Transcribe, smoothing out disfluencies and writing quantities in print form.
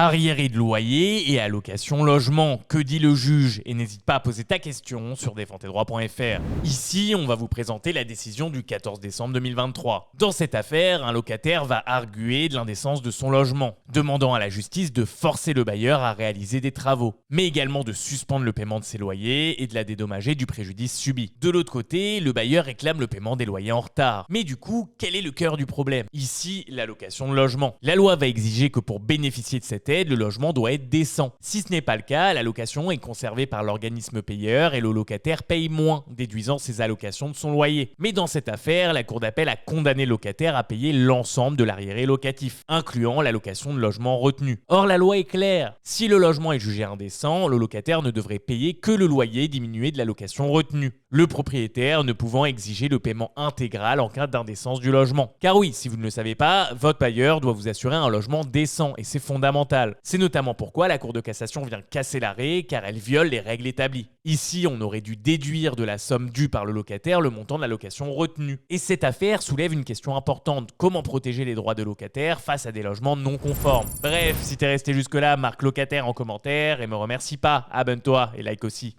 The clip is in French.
Arriéré de loyer et allocation logement, que dit le juge? Et n'hésite pas à poser ta question sur défendtesdroits.fr. Ici, on va vous présenter la décision du 14 décembre 2023. Dans cette affaire, un locataire va arguer de l'indécence de son logement, demandant à la justice de forcer le bailleur à réaliser des travaux, mais également de suspendre le paiement de ses loyers et de la dédommager du préjudice subi. De l'autre côté, le bailleur réclame le paiement des loyers en retard. Mais du coup, quel est le cœur du problème? Ici, l'allocation de logement. La loi va exiger que pour bénéficier de cette aide, le logement doit être décent. Si ce n'est pas le cas, l'allocation est conservée par l'organisme payeur et le locataire paye moins, déduisant ses allocations de son loyer. Mais dans cette affaire, la cour d'appel a condamné le locataire à payer l'ensemble de l'arriéré locatif, incluant l'allocation de logement retenue. Or, la loi est claire. Si le logement est jugé indécent, le locataire ne devrait payer que le loyer diminué de l'allocation retenue, le propriétaire ne pouvant exiger le paiement intégral en cas d'indécence du logement. Car oui, si vous ne le savez pas, votre bailleur doit vous assurer un logement décent et c'est fondamental. C'est notamment pourquoi la Cour de cassation vient casser l'arrêt, car elle viole les règles établies. Ici, on aurait dû déduire de la somme due par le locataire le montant de la location retenue. Et cette affaire soulève une question importante: comment protéger les droits de locataires face à des logements non conformes? Bref, si t'es resté jusque-là, marque locataire en commentaire et me remercie pas. Abonne-toi et like aussi.